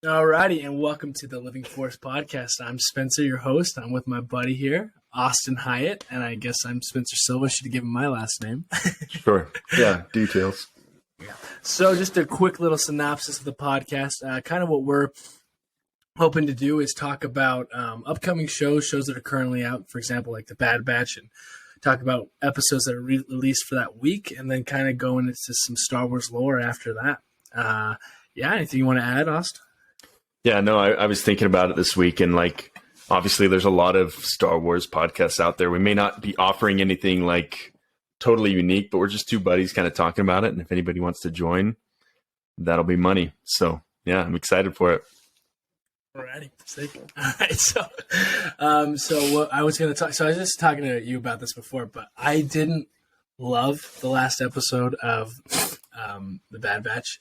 Alrighty, and welcome to the Living Force podcast. I'm Spencer, your host. I'm with my buddy here, Austin Hyatt, and I guess I'm Spencer Silva. Should have given my last name. Sure. Yeah, details. So, just a quick little synopsis of the podcast. Kind of what we're hoping to do is talk about upcoming shows that are currently out. For example, like The Bad Batch, and talk about episodes that are released for that week, and then kind of go into some Star Wars lore after that. Anything you want to add, Austin? Yeah, no, I was thinking about it this week, and obviously there's a lot of Star Wars podcasts out there. We may not be offering anything totally unique, but we're just two buddies kind of talking about it. And if anybody wants to join, that'll be money. So yeah, I'm excited for it. Alrighty, sick. All right, so what I was going to talk. So I was just talking to you about this before, but I didn't love the last episode of The Bad Batch.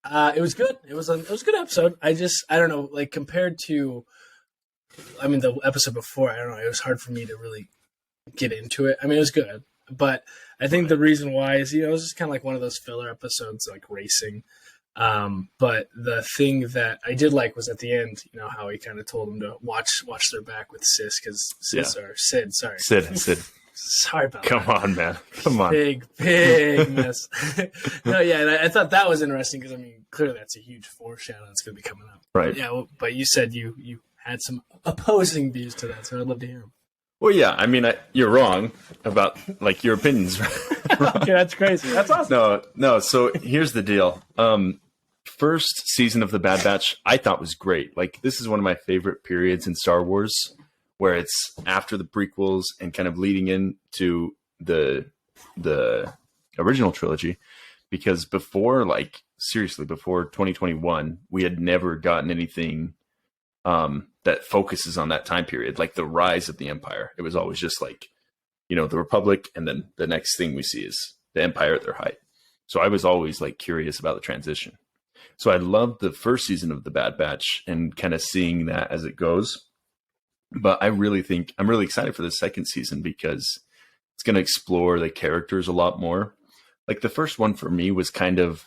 It was good. It was a good episode. I don't know, compared to, the episode before, I don't know, it was hard for me to really get into it. I mean, it was good, but I think the reason why is, it was just kind of like one of those filler episodes, like racing. But the thing that I did like was at the end, how he kind of told them to watch their back with Sid. Sid. Sorry about that. Come on, man. Come on. Big mess. No, yeah, and I thought that was interesting because, clearly that's a huge foreshadow that's going to be coming up. Right. Yeah, but you said you had some opposing views to that, so I'd love to hear them. Well, yeah, you're wrong about, your opinions. Okay, that's crazy. That's awesome. No, so here's the deal. First season of The Bad Batch, I thought was great. This is one of my favorite periods in Star Wars, where it's after the prequels and kind of leading into the original trilogy, because before 2021, we had never gotten anything that focuses on that time period, like the rise of the Empire. It was always just the Republic, and then the next thing we see is the Empire at their height. So I was always curious about the transition. So I loved the first season of The Bad Batch and kind of seeing that as it goes. But I really think I'm really excited for the second season because it's going to explore the characters a lot more. The first one for me was kind of,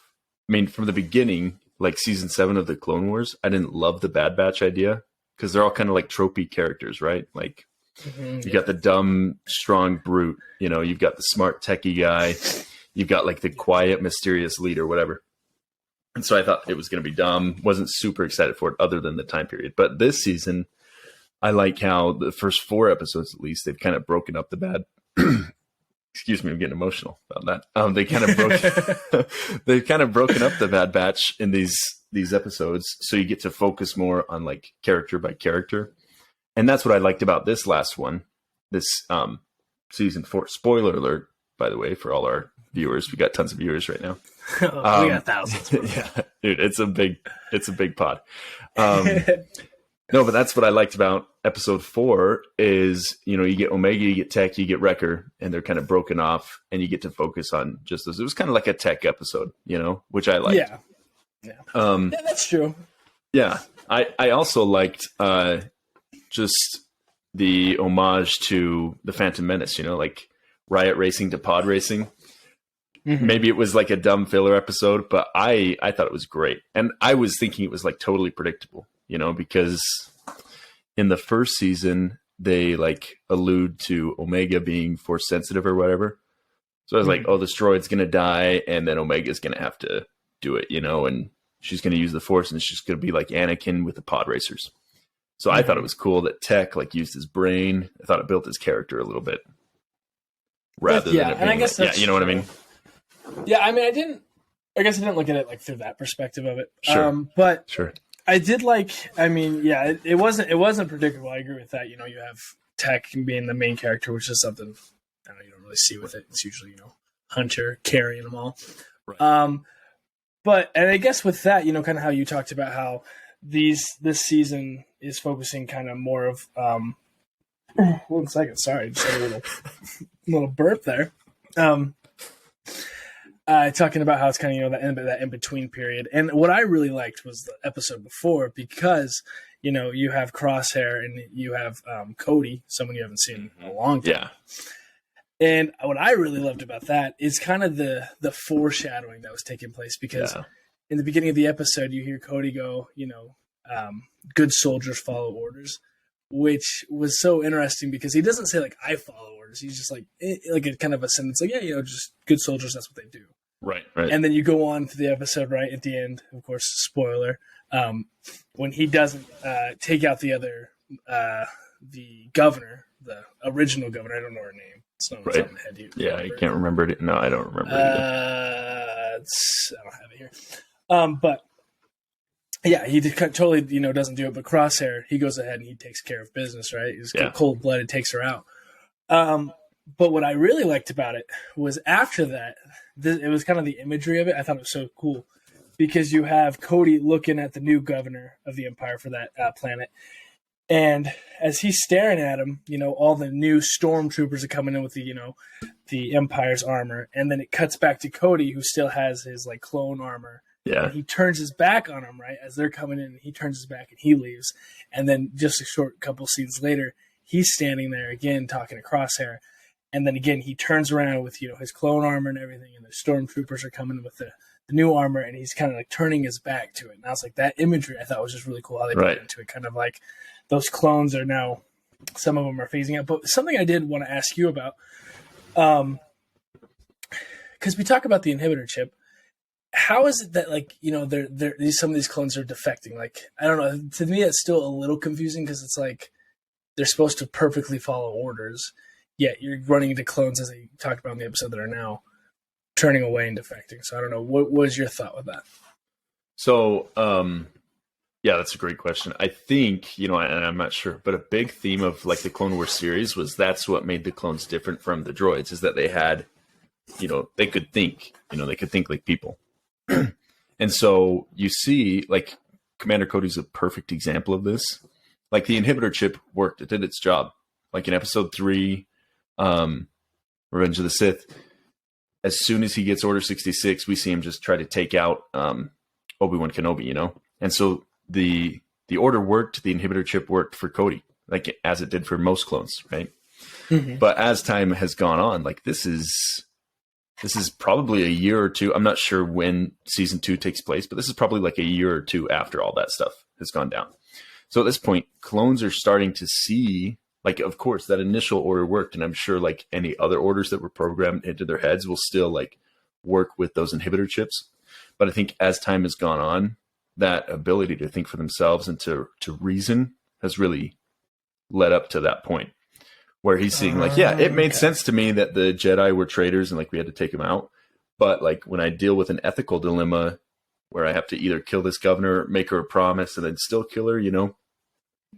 from the beginning, season 7 of the Clone Wars, I didn't love the Bad Batch idea because they're all kind of tropey characters, right? You got the dumb, strong brute, you've got the smart techie guy, you've got the quiet, mysterious leader, whatever. And so I thought it was going to be dumb. Wasn't super excited for it other than the time period. But this season, I like how the first 4 episodes, at least, they've kind of broken up the bad. Excuse me, I'm getting emotional about that. They've kind of broken up the Bad Batch in these episodes, so you get to focus more on character by character, and that's what I liked about this last one, this season 4. Spoiler alert, by the way, for all our viewers. We got tons of viewers right now. We got thousands. Yeah, dude, it's a big pod. No, but that's what I liked about episode 4 is, you get Omega, you get Tech, you get Wrecker, and they're kind of broken off, and you get to focus on just those. It was kind of like a Tech episode, which I liked. Yeah. Yeah, that's true. Yeah. I also liked just the homage to the Phantom Menace, Riot Racing to pod racing. Mm-hmm. Maybe it was a dumb filler episode, but I thought it was great. And I was thinking it was totally predictable. Because in the first season, they allude to Omega being force sensitive or whatever. So I was this droid's going to die and then Omega's going to have to do it, and she's going to use the force and she's going to be like Anakin with the pod racers. So I thought it was cool that Tech used his brain. I thought it built his character a little bit rather than it being, I guess you know what I mean? Yeah. I didn't look at it through that perspective of it. Sure. But sure. I did it wasn't predictable. I agree with that. You have Tech being the main character, which is something you don't really see with it. It's usually, Hunter carrying them all. Right. But I guess with that, kind of how you talked about how this season is focusing kind of more of 1 second, sorry, just had a little burp there. Talking about how it's kind of, that in-between period. And what I really liked was the episode before because, you have Crosshair and you have Cody, someone you haven't seen in a long time. Yeah. And what I really loved about that is kind of the foreshadowing that was taking place because in the beginning of the episode, you hear Cody go, good soldiers follow orders, which was so interesting because he doesn't say like I follow orders. He's just like a kind of a sentence like, yeah, just good soldiers, that's what they do. Right. And then you go on to the episode, right at the end, of course, spoiler, when he doesn't take out the other the governor, the original governor. I don't know her name. It's not on the head. Yeah, I can't remember it. No, I don't remember it. I don't have it here. But yeah, he totally doesn't do it. But Crosshair, he goes ahead and he takes care of business. Right, he's cold blooded, takes her out. But what I really liked about it was after that, it was kind of the imagery of it. I thought it was so cool because you have Cody looking at the new governor of the Empire for that planet. And as he's staring at him, all the new stormtroopers are coming in with the Empire's armor. And then it cuts back to Cody, who still has his like clone armor. Yeah. And he turns his back on them, right? As they're coming in, he turns his back and he leaves. And then just a short couple scenes later, he's standing there again talking to Crosshair. And then again, he turns around with, his clone armor and everything. And the stormtroopers are coming with the new armor. And he's kind of like turning his back to it. And I was like, that imagery I thought was just really cool how they put it into it. Kind of like those clones are now, some of them are phasing out. But something I did want to ask you about, because we talk about the inhibitor chip. How is it that some of these clones are defecting? Like, I don't know. To me, it's still a little confusing because it's like they're supposed to perfectly follow orders, yet you're running into clones, as they talked about in the episode, that are now turning away and defecting. So I don't know. What was your thought with that? So, yeah, that's a great question. I think, and I'm not sure, but a big theme of like the Clone Wars series was that's what made the clones different from the droids, is that they had, they could think, they could think like people. And so you see, like, Commander Cody's a perfect example of this. Like, the inhibitor chip worked. It did its job. Like, in Episode 3, Revenge of the Sith, as soon as he gets Order 66, we see him just try to take out Obi-Wan Kenobi, And so the order worked, the inhibitor chip worked for Cody, like, as it did for most clones, right? Mm-hmm. But as time has gone on, like, this is probably a year or two. I'm not sure when season 2 takes place, but this is probably like a year or two after all that stuff has gone down. So at this point, clones are starting to see, like, of course, that initial order worked. And I'm sure like any other orders that were programmed into their heads will still like work with those inhibitor chips. But I think as time has gone on, that ability to think for themselves and to reason has really led up to that point. Where he's seeing like, yeah, it made sense to me that the Jedi were traitors and like we had to take them out. But like when I deal with an ethical dilemma where I have to either kill this governor, make her a promise, and then still kill her,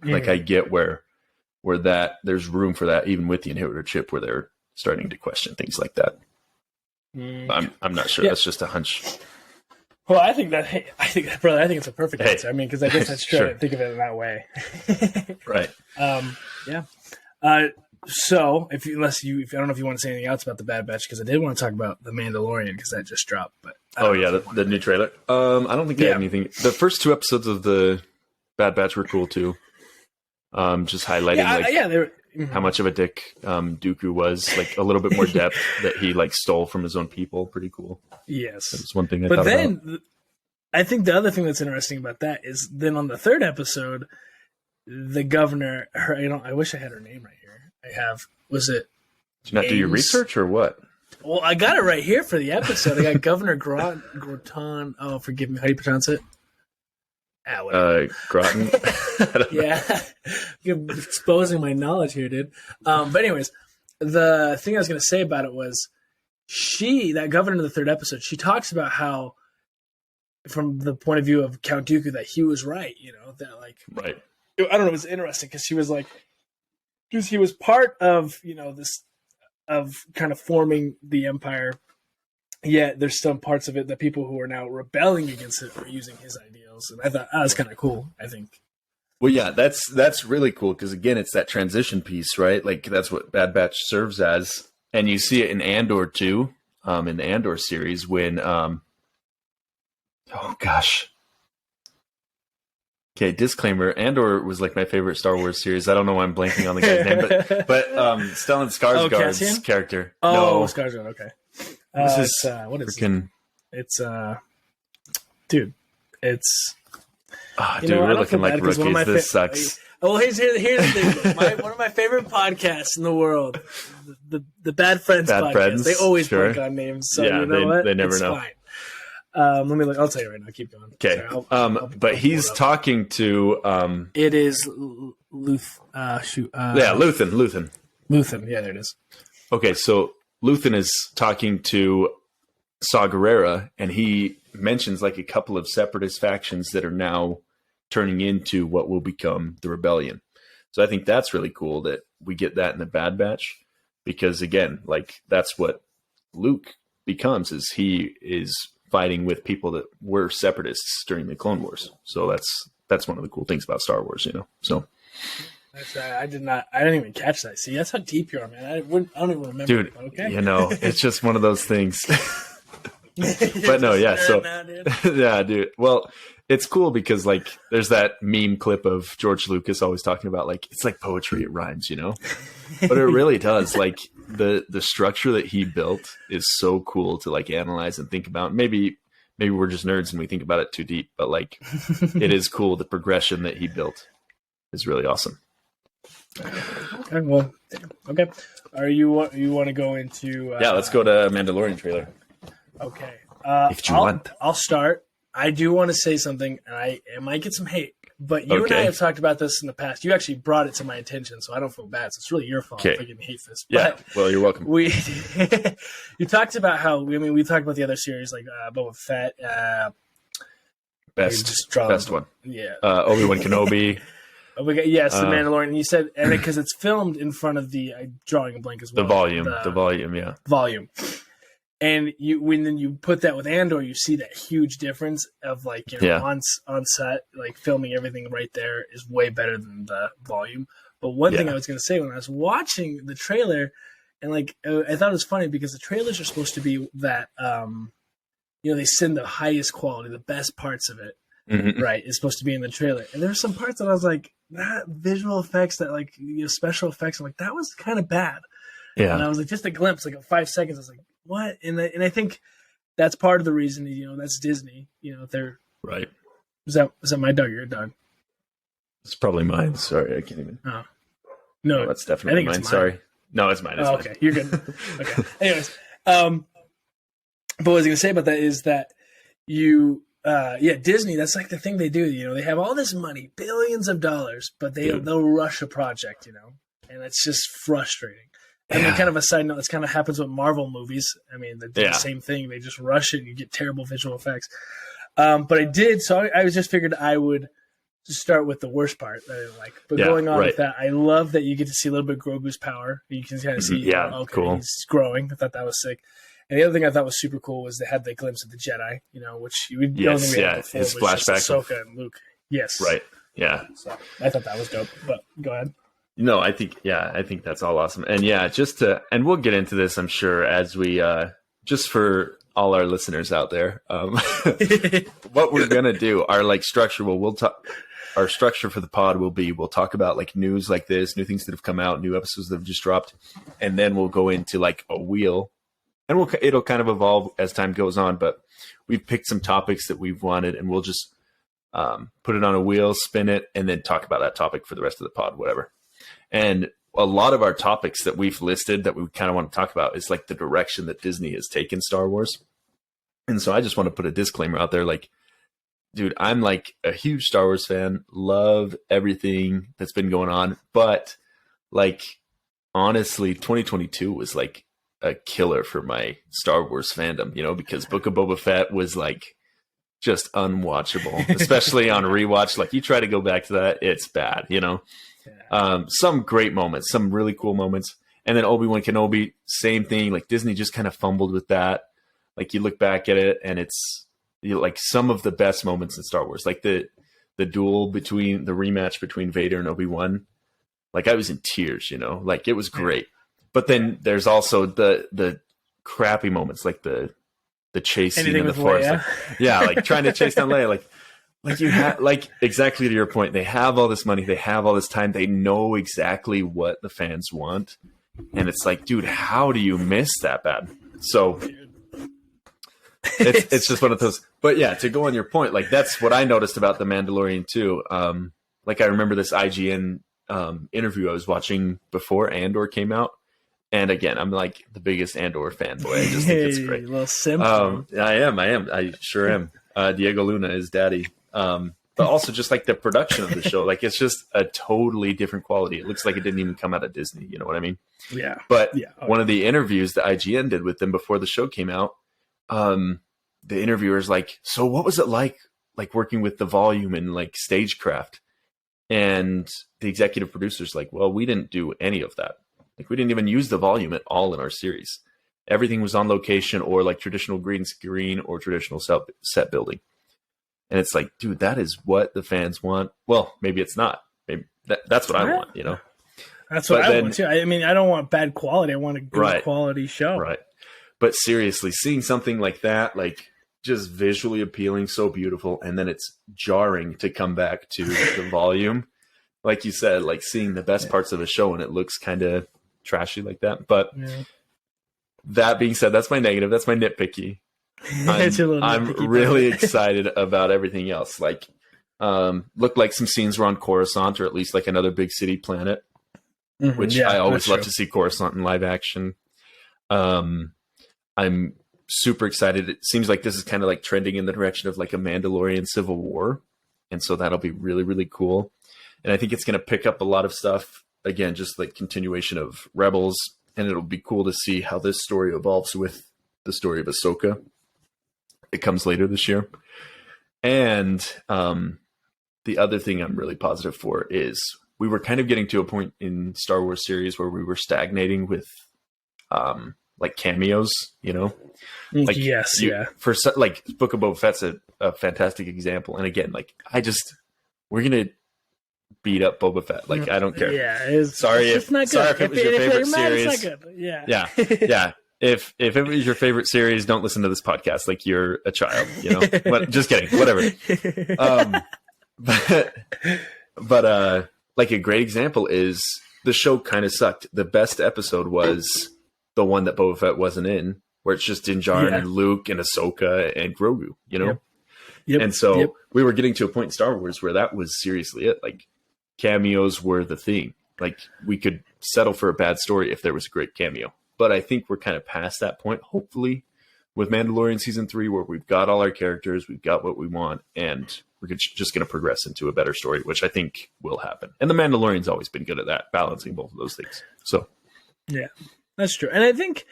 like I get where that there's room for that even with the inhibitor chip where they're starting to question things like that. I'm not sure. Yeah. That's just a hunch. Well, I think it's a perfect answer. I mean, because I guess that's true. Sure. I didn't think of it in that way. Right. Yeah. So, I don't know if you want to say anything else about the Bad Batch, because I did want to talk about the Mandalorian because that just dropped. But the new trailer. I don't think I have anything. The first 2 episodes of the Bad Batch were cool too. Just highlighting how much of a dick Dooku was, like a little bit more depth that he like stole from his own people. Pretty cool. Yes, that's one thing I thought about. I think the other thing that's interesting about that is then on the 3rd episode, the governor. I wish I had her name right here. I have. Was it? Did you not do your research or what? Well, I got it right here for the episode. I got Governor Groton. Oh, forgive me. How do you pronounce it? Groton. Yeah, you're exposing my knowledge here, dude. But anyways, the thing I was going to say about it was that governor in the 3rd episode, she talks about how, from the point of view of Count Dooku, that he was right. That like, right. I don't know. It was interesting because she was like, because he was part of this of kind of forming the Empire. Yet there's some parts of it that people who are now rebelling against it are using his ideals, and I thought that was kind of cool. I think. Well, yeah, that's really cool because again, it's that transition piece, right? Like that's what Bad Batch serves as, and you see it in Andor too, in the Andor series when, oh gosh. Okay, disclaimer, Andor was like my favorite Star Wars series. I don't know why I'm blanking on the guy's name, but Stellan Skarsgård's character. Oh, no. Skarsgård, okay. What is it? It's dude, it's Oh, You dude, know, I we're don't feel looking like bad 'cause one of rookies. my This sucks. Well, here's the thing. One of my favorite podcasts in the world, the Bad Friends Bad podcast. Friends, They always sure. blank on names, so Yeah, you know what? they never it's know. Fine. Let me look. I'll tell you right now. Keep going. Okay. Sorry, I'll But he's pull it up. talking to It is Luth. Luthen. Luthen. Yeah, there it is. Okay, so Luthen is talking to Saw Gerrera, and he mentions like a couple of separatist factions that are now turning into what will become the rebellion. So I think that's really cool that we get that in the Bad Batch, because again, like that's what Luke becomes, is he is fighting with people that were separatists during the Clone Wars. So that's one of the cool things about Star Wars, you know. So I didn't even catch that. See, that's how deep you are, man. I don't even remember. dude, Okay. you know, it's just one of those things. But no, yeah, so yeah, dude. Well, it's cool because like there's that meme clip of George Lucas always talking about like it's like poetry, it rhymes, you know. But it really does. Like the structure that he built is so cool to like analyze and think about. Maybe we're just nerds and we think about it too deep, but like it is cool. The progression that he built is really awesome. Okay, well, okay. Are you want to go into? Yeah, let's go to Mandalorian trailer. Okay. If you want. I'll start. I do want to say something, and I might get some hate, but you and I Okay. have talked about this in the past. You actually brought it to my attention, so I don't feel bad. So it's really your fault Okay. if I get hate this. Yeah, But well, you're welcome. you talked about how we talked about the other series like Boba Fett. Best one. Yeah. Obi-Wan Kenobi. The Mandalorian. And you said, and because it's filmed in front of the drawing a blank as well. The volume, yeah. Volume. And when you put that with Andor, you see that huge difference of like on set, like filming everything right there is way better than the volume. But one thing I was going to say when I was watching the trailer, and like I thought it was funny because the trailers are supposed to be that they send the highest quality, the best parts of it, right? Is supposed to be in the trailer. And there's some parts that I was like, that visual effects, that like special effects, I'm like that was kind of bad. Yeah. And I was like, just a glimpse, like 5 seconds. I was like, what? And I think that's part of the reason. That's Disney. They're Right. Is that my dog or your dog? It's probably mine. Sorry, I can't even. Oh no, that's definitely mine. Sorry. No, it's mine. It's mine. Okay, you're good. Okay. Anyways, but what I was going to say about that is that Disney. That's like the thing they do. They have all this money, billions of dollars, but they'll rush a project. And it's just frustrating. I mean, kind of a side note, this kind of happens with Marvel movies. I mean, they do the same thing. They just rush it and you get terrible visual effects. But I did, so I just figured I would just start with the worst part that I didn't like. But going on with that, I love that you get to see a little bit of Grogu's power. You can kind of see, cool. He's growing. I thought that was sick. And the other thing I thought was super cool was they had the glimpse of the Jedi, which you don't think we had before. His flashback. flashback. Ahsoka and Luke. Yes. Right. Yeah. So I thought that was dope. But go ahead. No, I think that's all awesome. And and we'll get into this, I'm sure, as we, just for all our listeners out there, what we're going to do, our like structure, our structure for the pod will be, we'll talk about like news like this, new things that have come out, new episodes that have just dropped. And then we'll go into like a wheel, and it'll kind of evolve as time goes on, but we've picked some topics that we've wanted, and we'll just, put it on a wheel, spin it, and then talk about that topic for the rest of the pod, whatever. And a lot of our topics that we've listed that we kind of want to talk about is like the direction that Disney has taken Star Wars. And so I just want to put a disclaimer out there. Like, dude, I'm like a huge Star Wars fan, love everything that's been going on. But like, honestly, 2022 was like a killer for my Star Wars fandom, because Book of Boba Fett was like just unwatchable, especially on rewatch. Like you try to go back to that, it's bad, some great moments, some really cool moments. And then Obi-Wan Kenobi, same thing. Like Disney just kind of fumbled with that. Like you look back at it and it's like some of the best moments in Star Wars, like the duel between the rematch between Vader and Obi-Wan. Like I was in tears, like it was great. But then there's also the crappy moments, like the chase scene in the forest. Like trying to chase down Leia, like you have, like exactly to your point, they have all this money, they have all this time, they know exactly what the fans want, and it's like, dude, how do you miss that bad? So it's just one of those. But yeah, to go on your point, like that's what I noticed about the Mandalorian too. Like I remember this IGN interview I was watching before Andor came out, and again, I'm like the biggest Andor fanboy. I just think it's great. Little simp. I am. I sure am. Diego Luna is daddy. But also just like the production of the show, like it's just a totally different quality. It looks like it didn't even come out of Disney. You know what I mean? Yeah. But Yeah. Okay. one of the interviews that IGN did with them before the show came out, the interviewer's like, "So what was it like working with the volume and like stagecraft?" And the executive producer's like, "Well, we didn't do any of that. Like we didn't even use the volume at all in our series. Everything was on location or like traditional green screen or traditional set building." And it's like, dude, that is what the fans want. Well, maybe it's not. Maybe that's what I want, you know? That's what I want too. I mean, I don't want bad quality. I want a good quality show. Right. But seriously, seeing something like that, like just visually appealing, so beautiful, and then it's jarring to come back to the volume. Like you said, like seeing the best parts of the show and it looks kind of trashy like that. But that being said, that's my negative. That's my nitpicky. I'm really excited about everything else. Like, looked like some scenes were on Coruscant, or at least like another big city planet, which I always love to see Coruscant in live action. I'm super excited. It seems like this is kind of like trending in the direction of like a Mandalorian Civil War, and so that'll be really, really cool. And I think it's going to pick up a lot of stuff again, just like continuation of Rebels, and it'll be cool to see how this story evolves with the story of Ahsoka. It comes later this year. And the other thing I'm really positive for is we were kind of getting to a point in Star Wars series where we were stagnating with like cameos, you know? Like for like Book of Boba Fett's a fantastic example. And again, like we're going to beat up Boba Fett. Like I don't care. Yeah. Sorry if it was your favorite series. Yeah. Yeah. If it was your favorite series, don't listen to this podcast. Like you're a child, you know. But just kidding, whatever. But like a great example is the show kind of sucked. The best episode was the one that Boba Fett wasn't in, where it's just Din Djarin and Luke and Ahsoka and Grogu, you know. Yep. And so we were getting to a point in Star Wars where that was seriously it. Like cameos were the thing. Like we could settle for a bad story if there was a great cameo. But I think we're kind of past that point, hopefully, with Mandalorian Season 3, where we've got all our characters, we've got what we want, and we're just going to progress into a better story, which I think will happen. And The Mandalorian's always been good at that, balancing both of those things. So, yeah, that's true. And I think,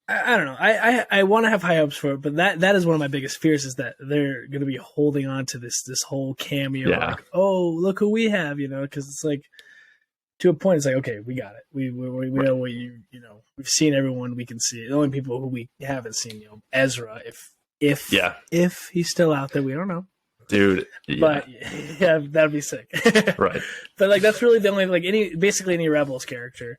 I don't know, I want to have high hopes for it, but that is one of my biggest fears is that they're going to be holding on to this whole cameo. Yeah. Like, oh, look who we have, you know, because it's like, to a point, it's like, okay, we got it. We know what you know. We've seen everyone we can see. The only people who we haven't seen, you know, Ezra. If he's still out there, we don't know, dude. Yeah. But yeah, that'd be sick. Right. But like, that's really the only basically any Rebels character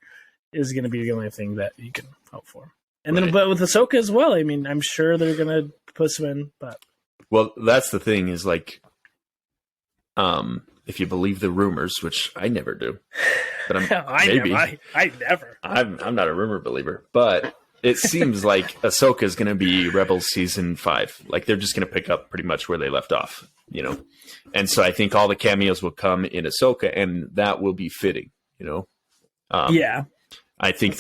is going to be the only thing that you can hope for. And then, but with Ahsoka as well. I mean, I'm sure they're going to put some in. But well, that's the thing is like, if you believe the rumors, which I never do, but I never. I'm not a rumor believer, but it seems like Ahsoka is going to be Rebels season 5. Like they're just going to pick up pretty much where they left off, you know. And so I think all the cameos will come in Ahsoka, and that will be fitting, you know. I think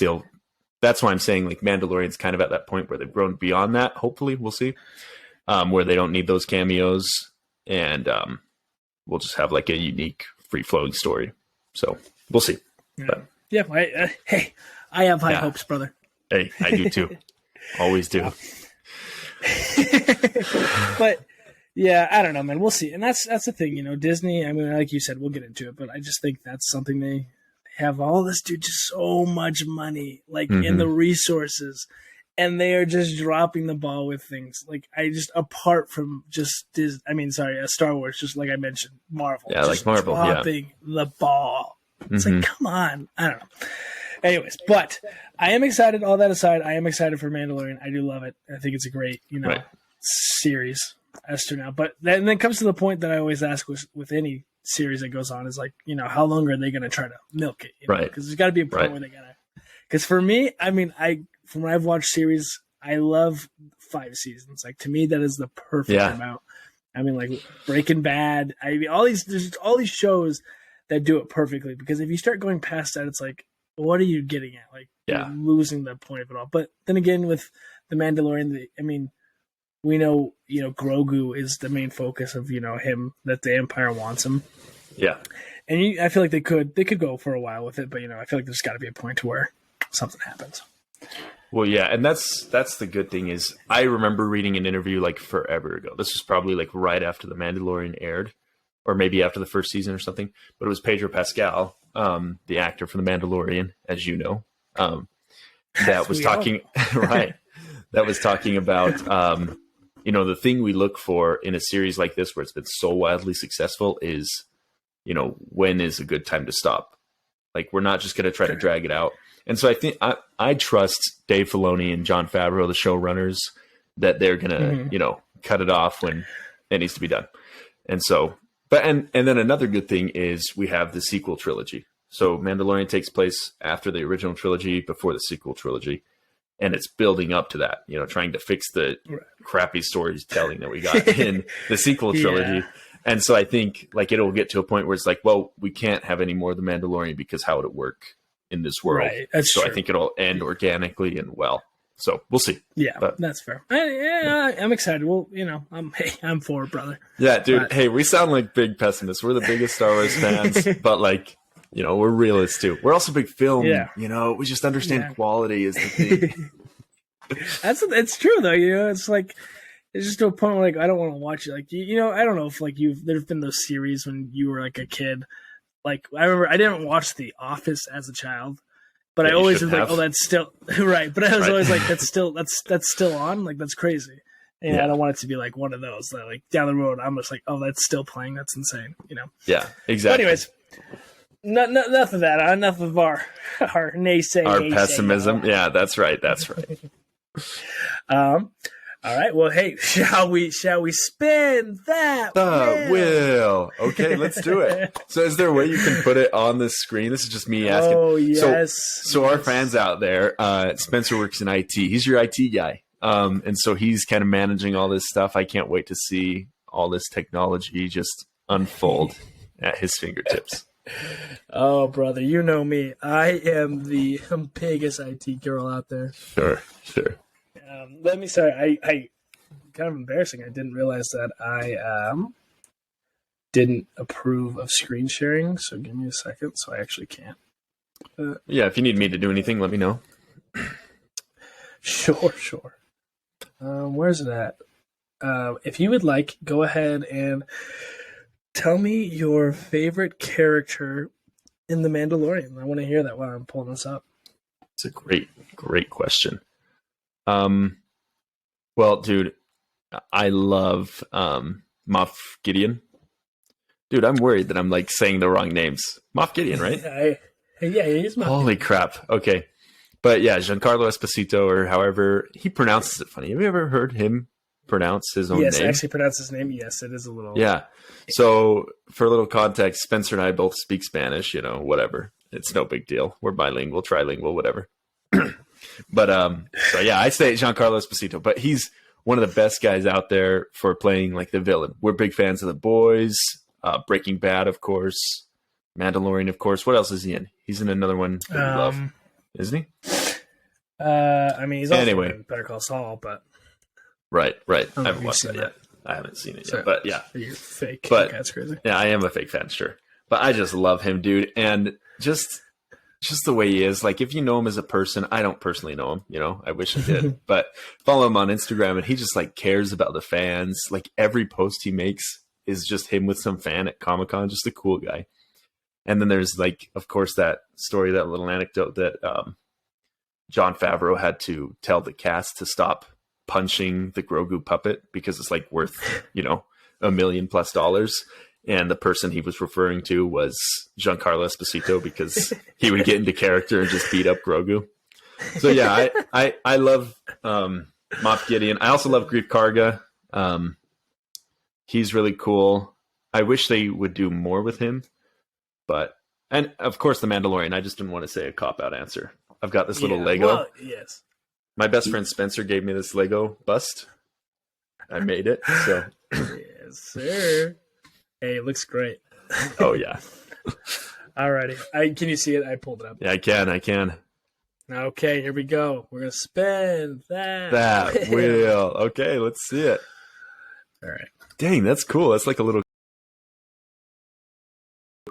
that's why I'm saying like Mandalorian's kind of at that point where they've grown beyond that. Hopefully, we'll see, where they don't need those cameos, and we'll just have like a unique, free-flowing story. So we'll see. Yeah. Hey, I have high hopes, brother. Hey, I do too. Always do. But yeah, I don't know, man. We'll see. And that's the thing, you know, Disney, I mean, like you said, we'll get into it, but I just think that's something they have all this, dude, just so much money, like in the resources. And they are just dropping the ball with things. Like, apart from just Star Wars, just like I mentioned, Marvel. Yeah, like Marvel, dropping the ball. It's like, come on. I don't know. Anyways, but I am excited. All that aside, I am excited for Mandalorian. I do love it. I think it's a great, series as to now. But then comes to the point that I always ask with any series that goes on is like, you know, how long are they going to try to milk it? You know? Because there's got to be a point where they got to. Because for me, I mean, from when I've watched series, I love 5 seasons. Like, to me, that is the perfect amount. I mean, like Breaking Bad. I mean, there's all these shows that do it perfectly. Because if you start going past that, it's like, what are you getting at? Like, you're losing the point of it all. But then again, with the Mandalorian, I mean, we know, Grogu is the main focus of, him, that the Empire wants him. Yeah. And I feel like they could go for a while with it, but I feel like there's got to be a point to where something happens. Well, yeah, and that's the good thing is I remember reading an interview like forever ago. This was probably like right after The Mandalorian aired, or maybe after the first season or something. But it was Pedro Pascal, the actor for The Mandalorian, as you know, that was talking right. That was talking about the thing we look for in a series like this, where it's been so wildly successful, is when is a good time to stop? Like, we're not just going to try to drag it out. And so I think I trust Dave Filoni and Jon Favreau, the showrunners, that they're going to, cut it off when it needs to be done. And so, and then another good thing is we have the sequel trilogy. So Mandalorian takes place after the original trilogy, before the sequel trilogy. And it's building up to that, trying to fix the crappy storytelling that we got in the sequel trilogy. And so I think like it'll get to a point where it's like, well, we can't have any more of The Mandalorian because how would it work in this world? Right. That's so true. I think it'll end organically and well. So we'll see. Yeah, that's fair. I'm excited. Well, I'm for it, brother. Yeah, dude. Hey, we sound like big pessimists. We're the biggest Star Wars fans, but like, we're realists too. We're also big film. Yeah. We just understand quality is the thing. It's true though. It's like, it's just to a point where like I don't want to watch it. Like I don't know if like there's been those series when you were like a kid. Like I remember I didn't watch The Office as a child, but I always was like, oh, that's still right. But I was always like, that's still on. Like that's crazy. And I don't want it to be like one of those that like down the road I'm just like, oh, that's still playing. That's insane. Yeah, exactly. But anyways. Enough of that. Enough of our naysay. Our pessimism. Yeah, that's right. All right. Well, hey, shall we spin that wheel? Okay, let's do it. So, is there a way you can put it on the screen? This is just me asking. Oh yes. So our fans out there, Spencer works in IT. He's your IT guy, and so he's kind of managing all this stuff. I can't wait to see all this technology just unfold at his fingertips. Oh, brother, you know me. I am the biggest IT girl out there. Sure. Let me say, I kind of embarrassing. I didn't realize that I didn't approve of screen sharing. So give me a second, so I actually can. Yeah, if you need me to do anything, let me know. Sure. Where's it at? If you would like, go ahead and tell me your favorite character in The Mandalorian. I want to hear that while I'm pulling this up. It's a great question. Well, dude, I love Moff Gideon. Dude, I'm worried that I'm like saying the wrong names. Moff Gideon, right? He's Moff. Holy crap. Okay. But yeah, Giancarlo Esposito, or however he pronounces it funny. Have you ever heard him pronounce his own name? Yes, actually pronounce his name. Yes, it is a little. Yeah. So for a little context, Spencer and I both speak Spanish, whatever. It's no big deal. We're bilingual, trilingual, whatever. But so yeah, I say Giancarlo Esposito, but he's one of the best guys out there for playing like the villain. We're big fans of The Boys, Breaking Bad, of course, Mandalorian, of course. What else is he in? He's in another one that we love, isn't he? I mean, he's also in Better Call Saul, but right. I haven't watched that yet. I haven't seen it yet, but yeah, you're fake. But that's crazy. Yeah, I am a fake fan, sure, but I just love him, dude, and just the way he is. Like, if you know him as a person, I don't personally know him. I wish I did, but follow him on Instagram, and he just like cares about the fans. Like, every post he makes is just him with some fan at Comic-Con, just a cool guy. And then there's like, of course, that story, that little anecdote that Jon Favreau had to tell the cast to stop punching the Grogu puppet because it's like worth, $1 million+ And the person he was referring to was Giancarlo Esposito because he would get into character and just beat up Grogu. So yeah, I love Moff Gideon. I also love Greef Karga. He's really cool. I wish they would do more with him, and of course The Mandalorian. I just didn't want to say a cop-out answer. I've got this little Lego. Well, yes. My best friend Spencer gave me this Lego bust. I made it. So, Yes, sir. Hey, it looks great. oh yeah, Alrighty. Can you see it? I pulled it up. yeah, I can. Okay, here we go. We're gonna spin that. That wheel. Okay, let's see it. All right. Dang, that's cool. That's like a little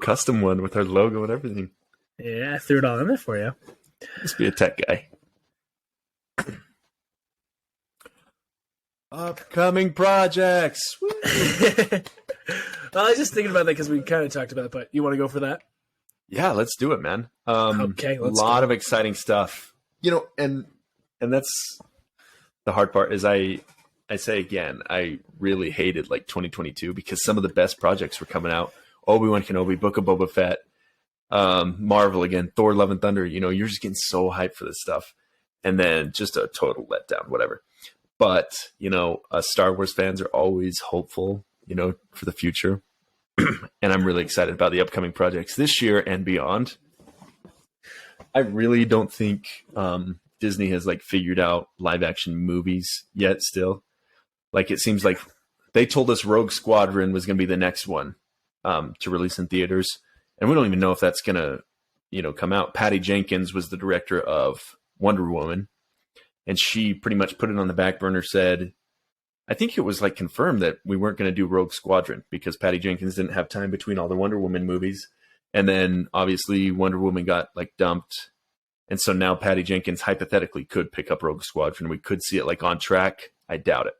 custom one with our logo and everything. Yeah, I threw it all in there for you. Must be a tech guy. Upcoming projects. Woo! Well, I was just thinking about that because we kind of talked about it, but you want to go for that? Yeah, let's do it, man. Okay, a let's lot go. of exciting stuff. You know, and that's the hard part is I say again, I really hated like 2022 because some of the best projects were coming out. Obi-Wan Kenobi, Book of Boba Fett, Marvel again, Thor: Love and Thunder. You know, you're just getting so hyped for this stuff, and then just a total letdown, whatever. But you know, us Star Wars fans are always hopeful, you know, for the future, and I'm really excited about the upcoming projects this year and beyond. I really don't think Disney has like figured out live action movies yet. Still, like it seems like they told us Rogue Squadron was going to be the next one to release in theaters, and we don't even know if that's going to, you know, come out. Patty Jenkins was the director of Wonder Woman, and she pretty much put it on the back burner. Said, I think it was like confirmed that we weren't going to do Rogue Squadron because Patty Jenkins didn't have time between all the Wonder Woman movies. And then obviously Wonder Woman got like dumped. And so now Patty Jenkins hypothetically could pick up Rogue Squadron. We could see it like on track. I doubt it.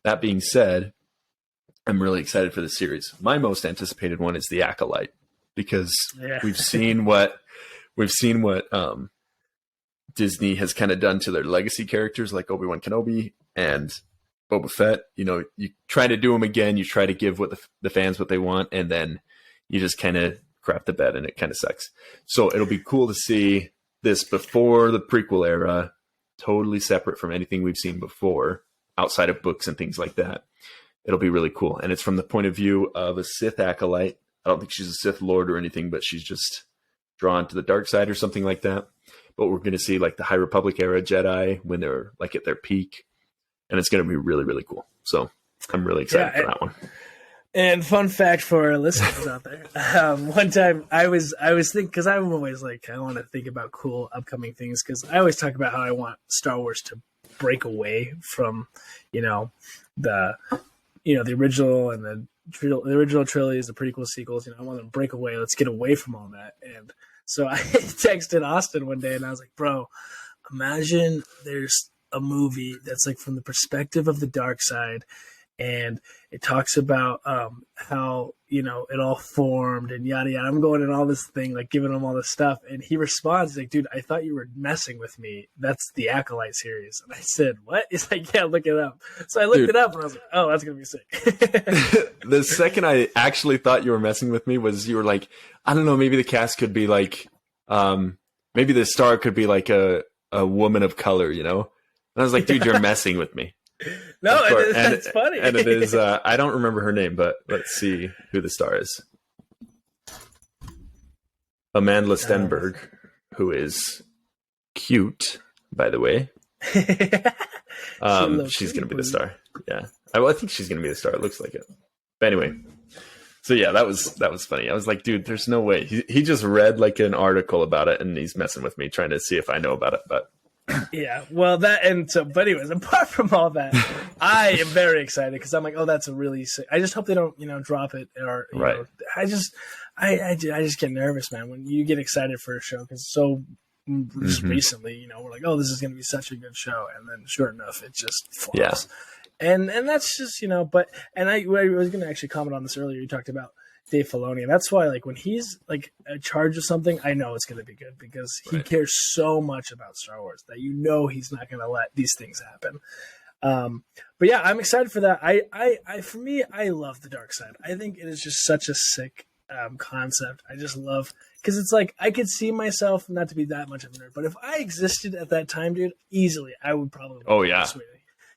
That being said, I'm really excited for the series. My most anticipated one is The Acolyte because we've seen what Disney has kind of done to their legacy characters like Obi-Wan Kenobi and Boba Fett. You know, you try to do them again. You try to give what the fans what they want, and then you just kind of crap the bed, and it kind of sucks. So it'll be cool to see this before the prequel era, totally separate from anything we've seen before, outside of books and things like that. It'll be really cool, and it's from the point of view of a Sith acolyte. I don't think she's a Sith Lord or anything, but she's just drawn to the dark side or something like that. But we're going to see like the High Republic era Jedi when they're like at their peak, and it's going to be really, really cool. So I'm really excited for that one. And fun fact for our listeners out there: one time I was thinking, because I'm always like I want to think about cool upcoming things, because I always talk about how I want Star Wars to break away from, the original and the original trilogies, the prequel sequels. I want them to break away. Let's get away from all that. And so I texted Austin one day and I was like, bro, imagine there's a movie that's like from the perspective of the dark side, and it talks about how it all formed and yada yada. I'm going in all this thing, like giving him all this stuff, and he responds like, "Dude, I thought you were messing with me. That's the Acolyte series." And I said, "What?" He's like, "Yeah, look it up." So I looked it up, and I was like, "Oh, that's gonna be sick." The second I actually thought you were messing with me was you were like, I don't know, maybe the cast could be like, maybe the star could be like a woman of color, And I was like, dude, you're messing with me. No, that's funny. And it is, I don't remember her name, but let's see who the star is. Amanda Stenberg, who is cute, by the way. She's going to be the star. Yeah. I think she's going to be the star. It looks like it. But anyway. So yeah, that was funny. I was like, dude, there's no way. He just read like an article about it and he's messing with me, trying to see if I know about it, but yeah, well, but anyways, apart from all that, I am very excited because I'm like, oh, that's a really sick. I just hope they don't, drop it or, right. I just get nervous, man, when you get excited for a show because just recently, we're like, oh, this is going to be such a good show, and then sure enough, it just flops. Yeah. And that's just, I was going to actually comment on this earlier. You talked about Dave Filoni, and that's why, like, when he's like in charge of something, I know it's going to be good because he cares so much about Star Wars that he's not going to let these things happen. But yeah, I'm excited for that. For me, I love the dark side. I think it is just such a sick concept. I just love, because it's like I could see myself, not to be that much of a nerd, but if I existed at that time, dude, easily I would probably. Oh yeah,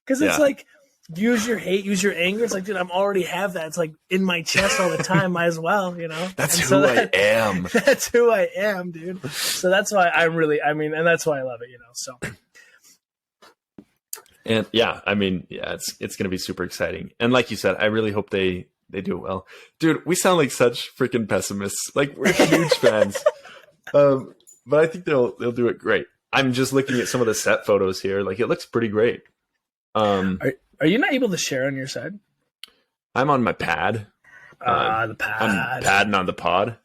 because it's like. Use your hate, use your anger. It's like, dude, I'm already have that. It's like in my chest all the time. Might as well, That's who I am. That's who I am, dude. So that's why and that's why I love it, So And yeah, I mean, yeah, it's going to be super exciting. And like you said, I really hope they do it well. Dude, we sound like such freaking pessimists. Like we're huge fans. But I think they'll do it great. I'm just looking at some of the set photos here. Like it looks pretty great. Are you not able to share on your side? I'm on my pad. The pad. I'm padding on the pod.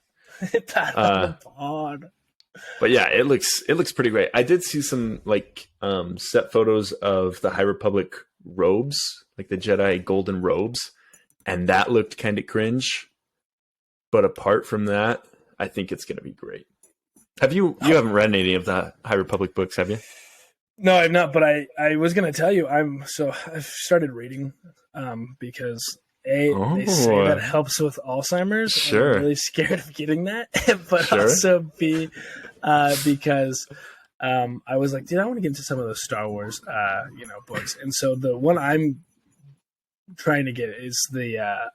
Pad on the pod. But yeah, it looks pretty great. I did see some like set photos of the High Republic robes, like the Jedi golden robes, and that looked kind of cringe. But apart from that, I think it's going to be great. You haven't read any of the High Republic books, have you? No, I'm not. But I was going to tell you, I've started reading because they say that helps with Alzheimer's. Sure. I'm really scared of getting that, but Sure. also because I was like, dude, I want to get into some of those Star Wars, books. And so the one I'm trying to get is the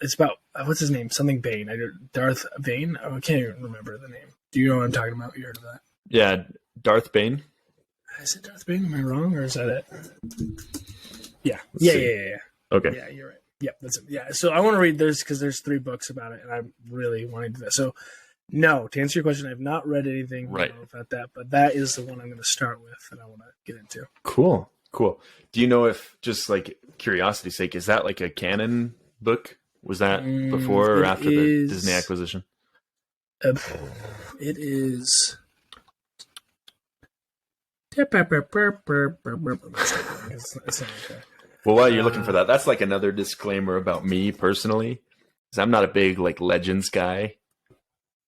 it's about what's his name? Something Bane. Darth Bane. Oh, I can't even remember the name. Do you know what I'm talking about? You heard of that? Yeah, Darth Bane. Is it Darth Bane? Am I wrong, or is that it? Yeah. Let's see. Yeah. Okay. Yeah, you're right. Yep, that's it. Yeah, so I want to read this because there's 3 books about it, and I'm really wanting to do that. So, no, to answer your question, I've not read anything about that, but that is the one I'm going to start with and I want to get into. Cool. Do you know if, just like curiosity's sake, is that like a canon book? Was that before or after the Disney acquisition? It is. It's not okay. Well, while you're looking for that, that's like another disclaimer about me personally, because I'm not a big like Legends guy.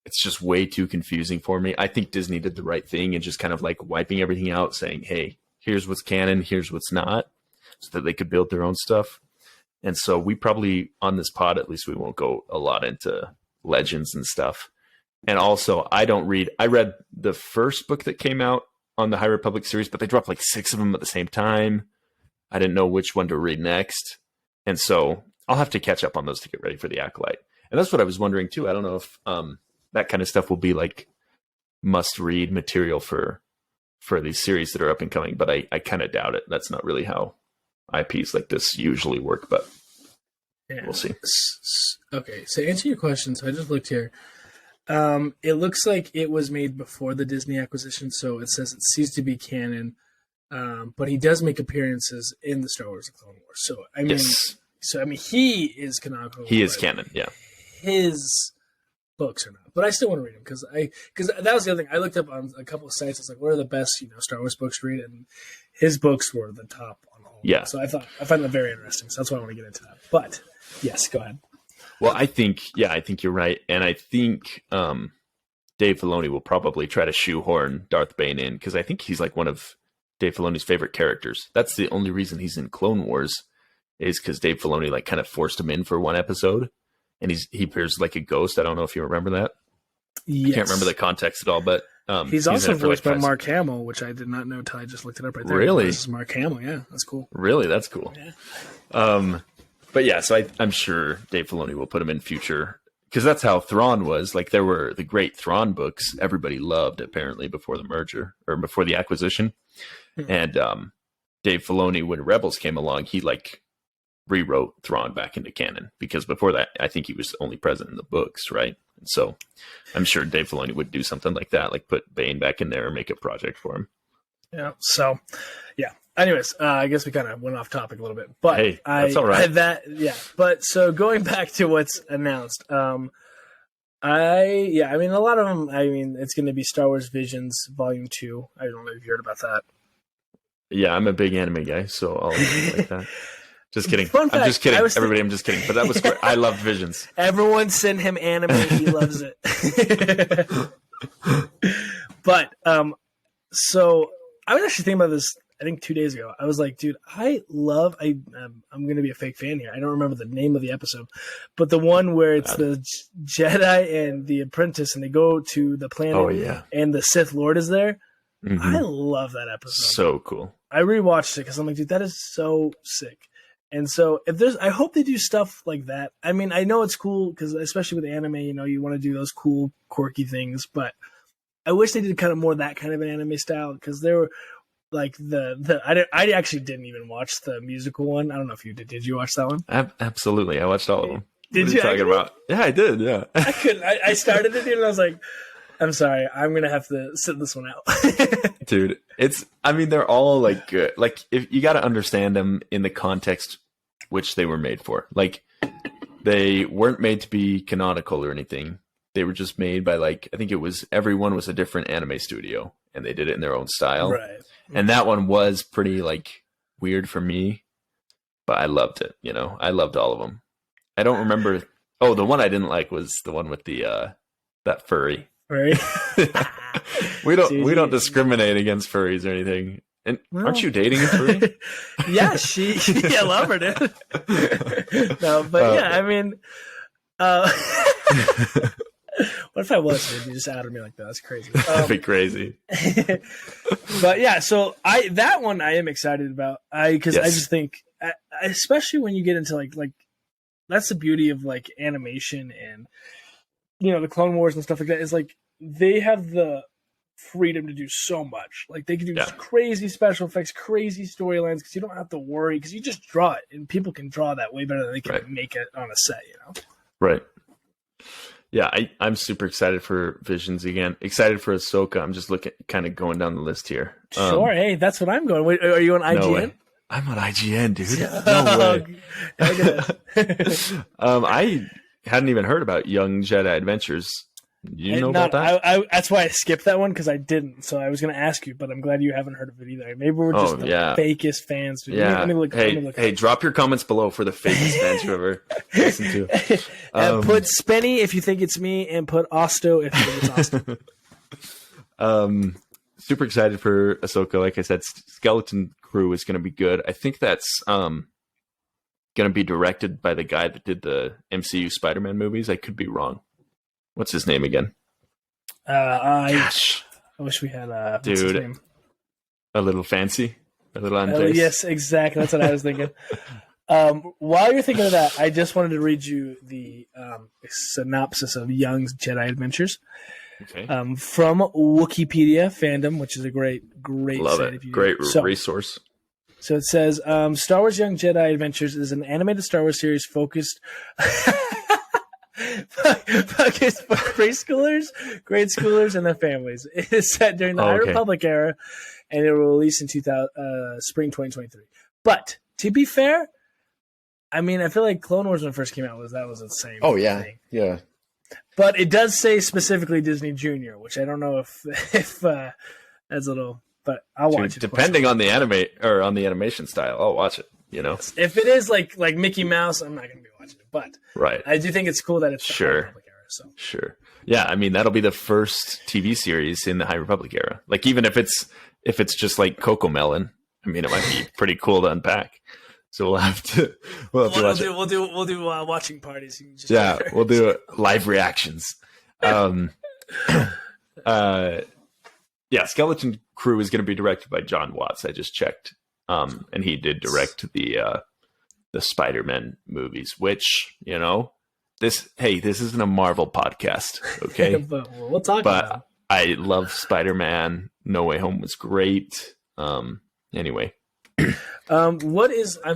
It's just way too confusing for me. I think Disney did the right thing and just kind of like wiping everything out, saying, "Hey, here's what's canon, here's what's not," so that they could build their own stuff. And so we probably on this pod, at least, we won't go a lot into Legends and stuff. And also, I read the first book that came out on the High Republic series, but they dropped like 6 of them at the same time. I didn't know which one to read next. And so I'll have to catch up on those to get ready for the Acolyte. And that's what I was wondering too. I don't know if that kind of stuff will be like must read material for these series that are up and coming, but I kind of doubt it. That's not really how IPs like this usually work, but we'll see. Okay, so answer your question. So I just looked here. It looks like it was made before the Disney acquisition, so it says it ceased to be canon. But he does make appearances in the Star Wars: The Clone Wars. So I mean, yes. He is canonical. He is canon. Yeah, his books are not. But I still want to read them because that was the other thing. I looked up on a couple of sites. It's like, what are the best Star Wars books to read? And his books were the top on all. Yeah. So I find that very interesting. So that's why I want to get into that. But yes, go ahead. Well, I think you're right, and I think Dave Filoni will probably try to shoehorn Darth Bane in because I think he's like one of Dave Filoni's favorite characters. That's the only reason he's in Clone Wars, is because Dave Filoni like kind of forced him in for one episode, and he appears like a ghost. I don't know if you remember that. Yes. I can't remember the context at all, but he's also voiced by Mark Hamill, which I did not know until I just looked it up right there. Really, this is Mark Hamill. Yeah, that's cool. Really, that's cool. Yeah. But yeah, so I'm sure Dave Filoni will put him in future, because that's how Thrawn was. Like there were the great Thrawn books everybody loved apparently before the merger or before the acquisition. And Dave Filoni, when Rebels came along, he like rewrote Thrawn back into canon, because before that, I think he was only present in the books, right? And so I'm sure Dave Filoni would do something like that, like put Bane back in there and make a project for him. Yeah. So, anyways, I guess we kind of went off topic a little bit, but hey, that's all right. But so going back to what's announced, I mean, a lot of them. I mean, it's going to be Star Wars Visions Volume 2. I don't know if you heard about that. Yeah, I'm a big anime guy, so I'll like that. Just kidding. Fun fact, I'm just kidding. Everybody, I'm just kidding. But that was great. I love Visions. Everyone send him anime. He loves it. But so I was actually thinking about this, I think 2 days ago. I was like, dude, I'm going to be a fake fan here. I don't remember the name of the episode, but the one where it's the Jedi and the apprentice and they go to the planet. Oh, yeah. And the Sith Lord is there. Mm-hmm. I love that episode. So cool. I rewatched it because I'm like, dude, that is so sick. And so I hope they do stuff like that. I mean, I know it's cool because especially with anime, you want to do those cool, quirky things, but I wish they did kind of more that kind of an anime style, because like I actually didn't even watch the musical one. I don't know if you did. Did you watch that one? Absolutely, I watched all of them. Did What are you talking actually? about? Yeah, I did. Yeah. I couldn't. I started it and I was like, I'm sorry, I'm gonna have to sit this one out. Dude, they're all like good. Like, if you got to understand them in the context which they were made for. Like, they weren't made to be canonical or anything. They were just made by, like, I think it was, everyone was a different anime studio and they did it in their own style. Right. And that one was pretty, like, weird for me, but I loved it. You know, I loved all of them. I don't remember. Oh, the one I didn't like was the one with the that furry. Right. we don't discriminate against furries or anything. And aren't you dating a furry? Yeah, I love her, dude. No, but yeah, I mean, what if I was? Dude? You just outed me like that. That's crazy. That'd be crazy. But yeah, so that one I am excited about. Because I just think, especially when you get into like that's the beauty of like animation and the Clone Wars and stuff like that, is like they have the freedom to do so much. Like they can do crazy special effects, crazy storylines, because you don't have to worry, because you just draw it, and people can draw that way better than they can make it on a set. Right. Yeah, I'm super excited for Visions again. Excited for Ahsoka. I'm just kind of going down the list here. Sure. Hey, that's what I'm going. Wait, are you on IGN? No way. I'm on IGN, dude. No way. I hadn't even heard about Young Jedi Adventures. You know about that? That's why I skipped that one, because I didn't. So I was going to ask you, but I'm glad you haven't heard of it either. Maybe we're just the fakest fans. Dude. Yeah. Let me look hey, drop your comments below for the fakest fans you ever listened to. Put Spenny if you think it's me, and put Osto if you think it's Osto. Super excited for Ahsoka. Like I said, Skeleton Crew is going to be good. I think that's going to be directed by the guy that did the MCU Spider-Man movies. I could be wrong. What's his name again? Gosh. I wish we had what's his name? A little fancy. A little Andres. Yes, exactly. That's what I was thinking. While you're thinking of that, I just wanted to read you the synopsis of Young Jedi Adventures. Okay. From Wikipedia fandom, which is a great love site. It. Great resource. So it says, Star Wars Young Jedi Adventures is an animated Star Wars series focused for preschoolers, grade schoolers, and their families. It is set during the High Republic era, and it will release in spring 2023. But to be fair, I mean, I feel like Clone Wars when it first came out was the same. Oh yeah, thing. yeah. But it does say specifically Disney Junior, which I don't know if that's a little. But I'll watch it. Depending on the on the animation style, I'll watch it. If it is like Mickey Mouse, I'm not going to be watching it. But I do think it's cool that it's the High Republic era. So sure, yeah. I mean, that'll be the first TV series in the High Republic era. Like, even if it's just like Cocomelon, I mean, it might be pretty cool to unpack. So we'll have to watch it. We'll do watching parties. We'll do live reactions. Skeleton Crew is going to be directed by John Watts. I just checked, and he did direct the Spider-Man movies. Which this isn't a Marvel podcast, okay? But we'll talk about it. I love Spider-Man. No Way Home was great. Anyway. I'm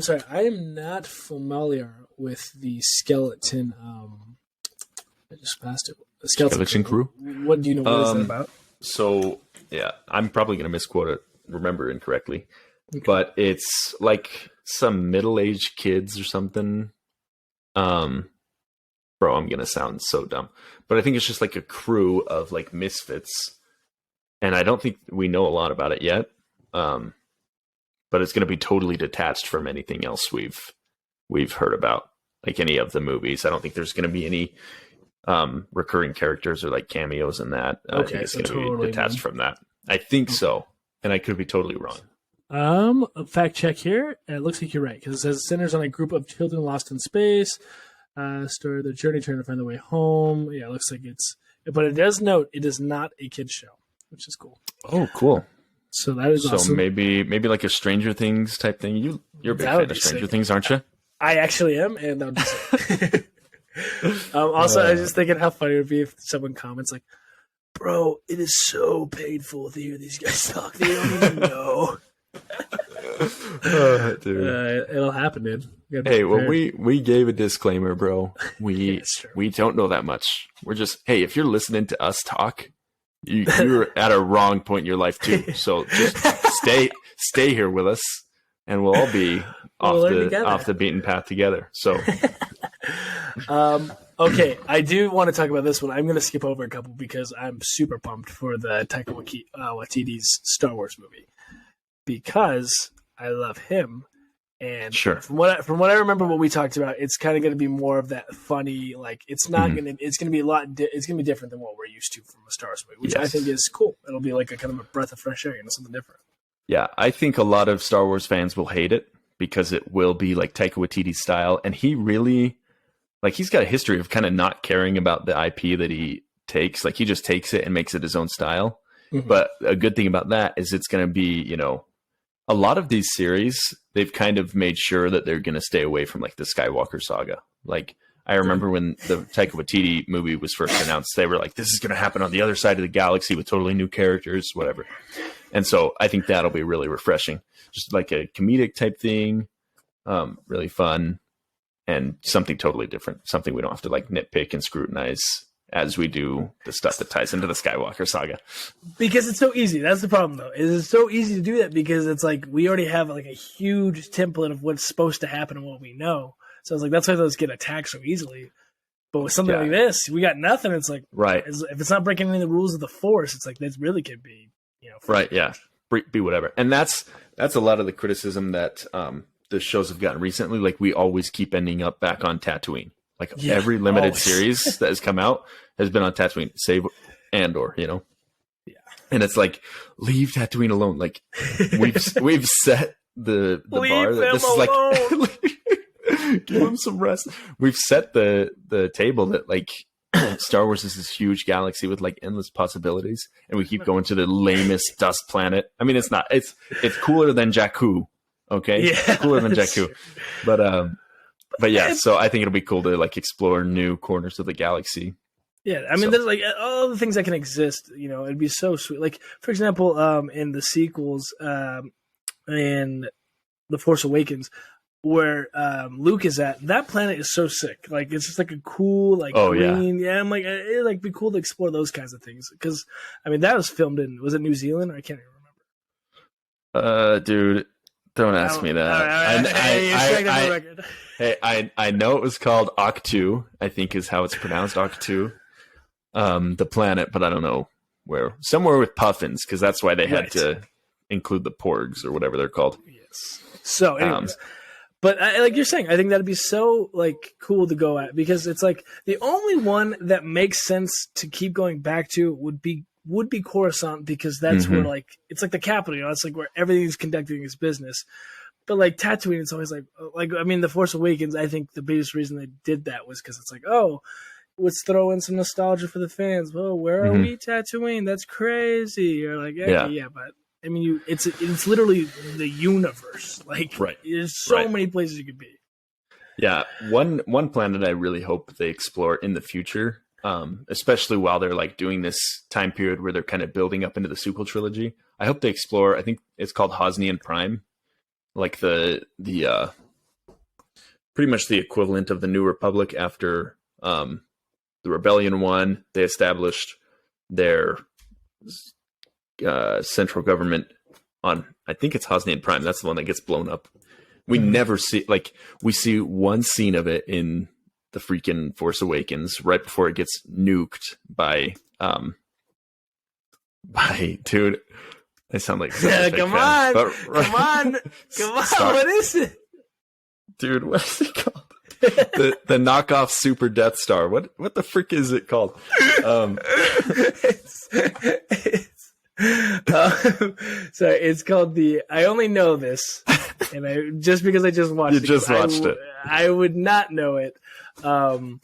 sorry, I am not familiar with the skeleton. I just passed it. Skeleton Crew. What do you know? What is it about? So I'm probably going to misquote it, remember incorrectly, but it's like some middle-aged kids or something. Bro, I'm going to sound so dumb, but I think it's just like a crew of like misfits, and I don't think we know a lot about it yet. But it's going to be totally detached from anything else we've heard about, like any of the movies. I don't think there's going to be any recurring characters or like cameos in that. I think it's going to be detached from that. I think so, and I could be totally wrong. Fact check here. It looks like you're right, because it says it centers on a group of children lost in space. Story their journey trying to find their way home. Yeah, it looks like but it does note it is not a kids show, which is cool. Oh, cool. So that is awesome. So maybe like a Stranger Things type thing. You're a big fan of Stranger Things, aren't you? I actually am, and that would be sick. Also, I was just thinking how funny it would be if someone comments like, bro, it is so painful to hear these guys talk. They don't even know. Dude. It'll happen, dude. Hey, well, we gave a disclaimer, bro. We It's we don't know that much. We're just, hey, if you're listening to us talk, you're at a wrong point in your life too. So just stay here with us, and we'll all be off the beaten path together. So, okay, I do want to talk about this one. I'm going to skip over a couple because I'm super pumped for the Taika Waititi's Star Wars movie because I love him. And sure. From what I remember, what we talked about, it's kind of going to be more of that funny, like it's not going to. It's going to be it's going to be different than what we're used to from a Star Wars movie, which I think is cool. It'll be like a kind of a breath of fresh air, something different. Yeah, I think a lot of Star Wars fans will hate it because it will be like Taika Waititi style, and he really, like, he's got a history of kind of not caring about the IP that he takes. Like, he just takes it and makes it his own style. Mm-hmm. But a good thing about that is it's going to be, a lot of these series, they've kind of made sure that they're going to stay away from like the Skywalker saga. Like, I remember when the Taika Waititi movie was first announced, they were like, this is going to happen on the other side of the galaxy with totally new characters, whatever. And so I think that'll be really refreshing. Just like a comedic type thing, really fun, and something totally different. Something we don't have to like nitpick and scrutinize as we do the stuff that ties into the Skywalker saga. Because it's so easy. That's the problem, though. It's so easy to do that because it's like we already have like a huge template of what's supposed to happen and what we know. So it's like that's why those get attacked so easily. But with something like this, we got nothing. It's like, right. If it's not breaking any of the rules of the Force, it's like this really could be, right. Yeah. Be whatever. And that's a lot of the criticism that the shows have gotten recently. Like, we always keep ending up back on Tatooine. Like, every limited series that has come out has been on Tatooine, save Andor, Yeah. And it's like, leave Tatooine alone. Like, we've set the bar that this alone. Is like, give him some rest. We've set the table that like Star Wars is this huge galaxy with like endless possibilities, and we keep going to the lamest dust planet. I mean, it's not. It's cooler than Jakku. Okay, yeah, cooler than Jakku. But yeah, so I think it'll be cool to like explore new corners of the galaxy. Yeah, I mean, there's like all the things that can exist. It'd be so sweet. Like, for example, in the sequels, in The Force Awakens, where Luke is at, that planet is so sick. Like, it's just like a cool, like, green. Yeah, I'm like, it'd like be cool to explore those kinds of things. Because, I mean, that was filmed was it New Zealand? I can't even remember. Dude, don't ask me that. I know it was called Ahch-To, I think is how it's pronounced, Ahch-To, the planet, but I don't know where. Somewhere with puffins, because that's why they had to include the porgs or whatever they're called. Yes. So, anyways. But like you're saying, I think that'd be so like cool to go at, because it's like the only one that makes sense to keep going back to would be Coruscant, because that's where like it's like the capital, it's like where everything's conducting its business. But like Tatooine, it's always like I mean, The Force Awakens, I think the biggest reason they did that was because it's like, oh, let's throw in some nostalgia for the fans. Well, where are we, Tatooine? That's crazy. You're like, yeah, but I mean, it's literally the universe. Like, there's so many places you could be. Yeah, one planet I really hope they explore in the future, especially while they're like doing this time period where they're kind of building up into the sequel trilogy. I hope they explore. I think it's called Hosnian Prime, like the pretty much the equivalent of the New Republic after the Rebellion won. They established their central government on, I think it's Hosnian Prime. That's the one that gets blown up. We never see, like, we see one scene of it in the freaking Force Awakens right before it gets nuked by dude. I sound like such a big come fan, on, come on, what is it, dude? What is it called? the knockoff Super Death Star. What the frick is it called? So it's called I only know this, and just because I just watched it. You just watched it. I would not know it. And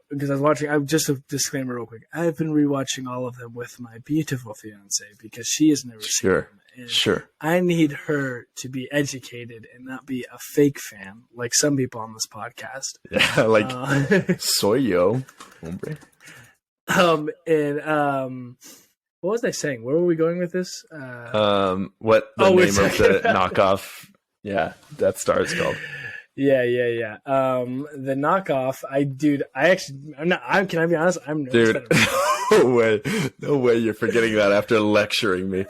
because I was watching, just a disclaimer real quick. I've been rewatching all of them with my beautiful fiance because she has never seen them. And I need her to be educated and not be a fake fan like some people on this podcast. Yeah, like soy yo, hombre. And what was I saying? Where were we going with this? What the we're name of talking the about- knockoff? Yeah, Death Star is called. Yeah. The knockoff. Can I be honest? I'm nervous. Dude, no way, you're forgetting that after lecturing me.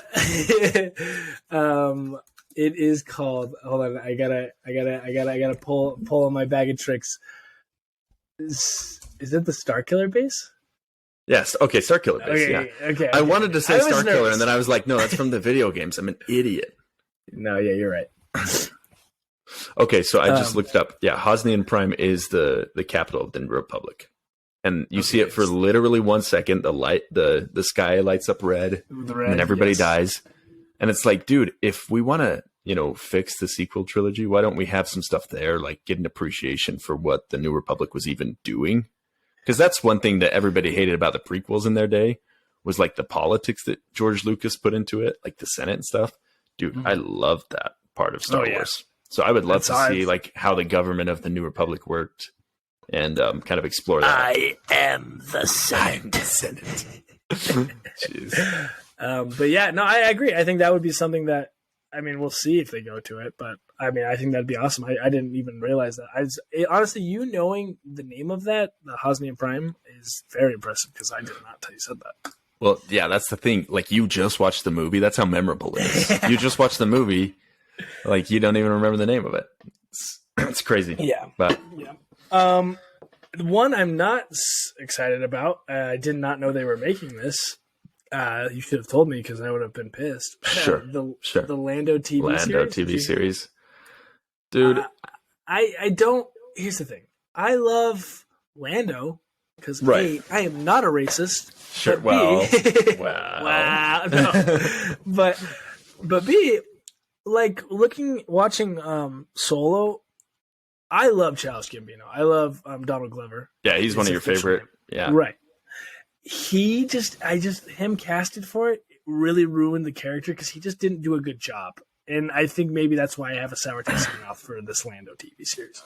It is called. Hold on, I gotta pull on my bag of tricks. Is it the Star Killer base? Yes, okay, Star Killer base. Okay, Yeah, okay. I wanted to say I was Star Killer, nervous. and then I was like, no, that's from the video games. I'm an idiot. No, yeah, you're right. Okay, so I just looked up. Yeah, Hosnian Prime is the capital of the New Republic, and you see it for literally 1 second. The sky lights up red, The red, and then everybody yes. dies. And it's like, dude, if we want to, fix the sequel trilogy, why don't we have some stuff there, like get an appreciation for what the New Republic was even doing? Because that's one thing that everybody hated about the prequels in their day was like the politics that George Lucas put into it, like the Senate and stuff. Dude, I loved that part of Star Wars. So I would love to see like how the government of the New Republic worked and kind of explore that. I am the Senate. Jeez. But yeah, no, I agree. I think that would be something that, I mean, we'll see if they go to it, but I mean, I think that'd be awesome. I didn't even realize that. Honestly, you knowing the name of that, the Hosnian Prime, is very impressive because I did not tell you said that. Well, yeah, that's the thing. Like, you just watched the movie. That's how memorable it is. You just watched the movie. Like, you don't even remember the name of it. It's crazy. Yeah. But Yeah. The one I'm not excited about, I did not know they were making this. You should have told me because I would have been pissed. Sure. The Lando TV Lando series. TV series. Dude. I don't. Here's the thing. I love Lando because Right. A, I am not a racist. Sure. But B, Wow. wow. No. but B, like watching Solo. I love Childish Gambino. I love Donald Glover. Yeah, he's one of your favorite. Yeah. Right. Him casted for it really ruined the character because he just didn't do a good job. And I think maybe that's why I have a sour taste in my mouth for this Lando TV series.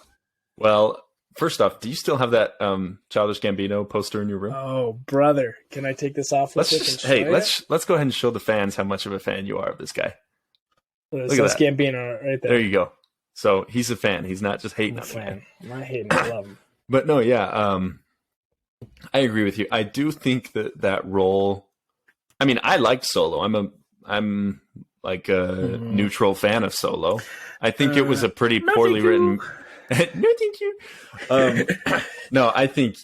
Well, first off, do you still have that Childish Gambino poster in your room? Oh, brother. Can I take this off? Let's go ahead and show the fans how much of a fan you are of this guy. Look at at that. Gambino right there. There you go. So he's a fan. He's not just hating I'm a on the man. fan. I'm not hating. I love him. But no, yeah, I agree with you. I do think that role. I mean, I liked Solo. I'm like a neutral fan of Solo. I think it was a pretty poorly written. No, thank you. No, I think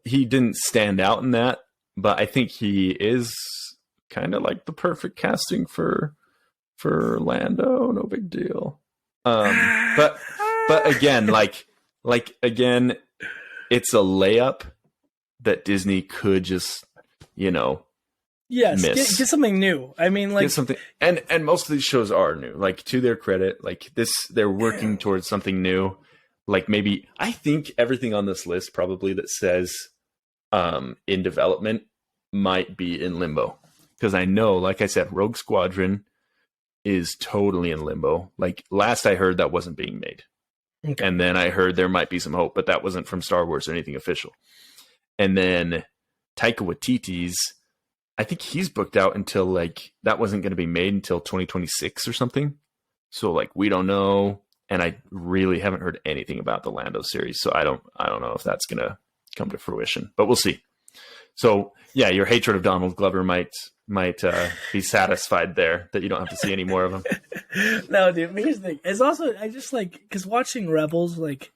he didn't stand out in that, but I think he is kind of like the perfect casting for Lando. No big deal. But again, like again, it's a layup that Disney could just, Yes, miss. get something new. I mean, like Get something, and most of these shows are new. Like, to their credit, like they're working towards something new. Like, maybe I think everything on this list probably that says in development might be in limbo, because I know, like I said, Rogue Squadron is totally in limbo. Like, last I heard, that wasn't being made. Okay. And then I heard there might be some hope, but that wasn't from Star Wars or anything official. And then Taika Waititi's, I think he's booked out until, like, that wasn't going to be made until 2026 or something. So, like, we don't know. And I really haven't heard anything about the Lando series. So I don't know if that's going to come to fruition, but we'll see. So yeah, your hatred of Donald Glover might be satisfied there, that you don't have to see any more of him. No, dude. Here's the thing. It's also, I just like, because watching Rebels, like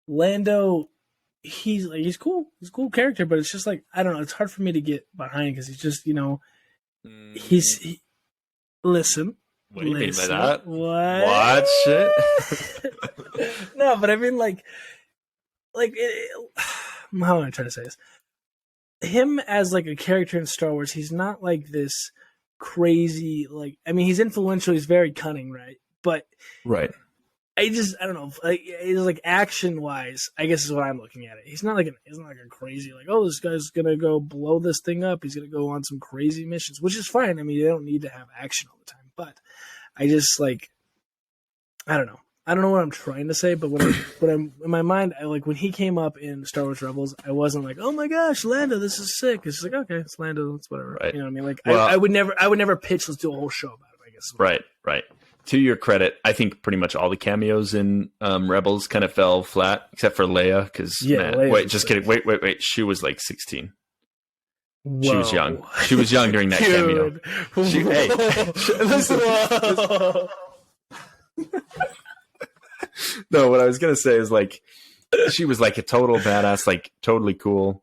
Lando, he's cool. He's a cool character, but it's just like, I don't know. It's hard for me to get behind because he's just, listen. What do you mean by Listen. that? What? Watch it. No, but I mean, how am I trying to say this? Him as like a character in Star Wars, he's not like this crazy. Like, I mean, he's influential. He's very cunning, right? But Right. I don't know. Like, it's like action wise, I guess is what I'm looking at it. He's not like a crazy, like, oh, this guy's gonna go blow this thing up. He's gonna go on some crazy missions, which is fine. I mean, they don't need to have action all the time. But I just like, I don't know. I don't know what I'm trying to say, but when I'm in my mind, when he came up in Star Wars Rebels, I wasn't like, oh my gosh, Lando, this is sick. It's just like, okay, it's Lando, it's whatever. Right. You know what I mean? Like, Well, I would never pitch. Let's do a whole show about it. I guess. Right. To your credit, I think pretty much all the cameos in Rebels kind of fell flat, except for Leia. Because kidding. Wait. She was like 16. Whoa. She was young. She was young during that cameo. Listen. No, what I was gonna say is like she was like a total badass, like totally cool.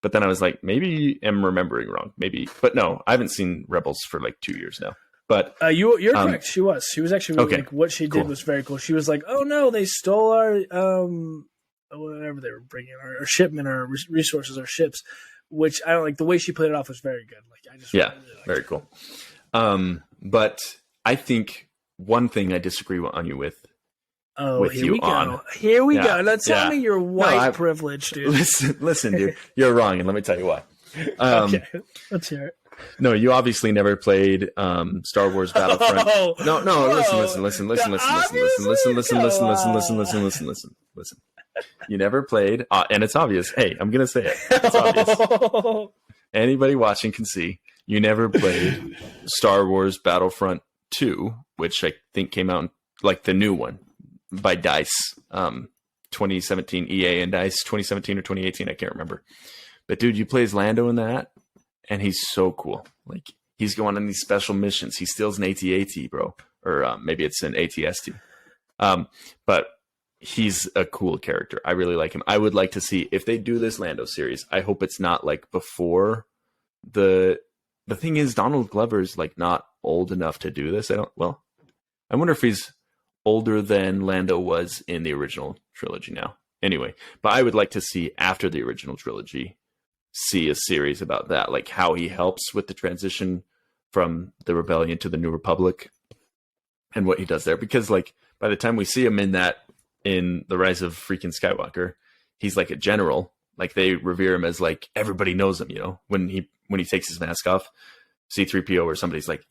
But then I was like, maybe I'm remembering wrong. Maybe, but no, I haven't seen Rebels for like 2 years now. But you're correct. She was actually really, like, what she did was very cool. She was like, oh no, they stole our whatever they were bringing, our shipment, our resources, our ships. Which I don't like. The way she played it off was very good. Like I just really very cool. But I think one thing I disagree on you with. Oh, here we go. Here we go. Now tell me you're white privileged, dude. Listen, dude. You're wrong, and let me tell you why. Okay, let's hear it. No, you obviously never played Star Wars Battlefront. No. Listen. You never played, and it's obvious. Hey, I'm gonna say it. It's obvious. Anybody watching can see. You never played Star Wars Battlefront 2, which I think came out like the new one by DICE, 2017 EA and DICE 2017 or 2018. I can't remember. But dude, you play as Lando in that, and he's so cool. Like he's going on these special missions. He steals an AT-AT, bro, or maybe it's an AT-ST. But he's a cool character. I really like him. I would like to see if they do this Lando series. I hope it's not like before the thing is Donald Glover's like not old enough to do this. I wonder if he's older than Lando was in the original trilogy now. Anyway, but I would like to see after the original trilogy, see a series about that, like how he helps with the transition from the Rebellion to the New Republic and what he does there. Because like by the time we see him in The Rise of freaking Skywalker, he's like a general. Like they revere him as like everybody knows him, you know, when he takes his mask off, C-3PO or somebody's like,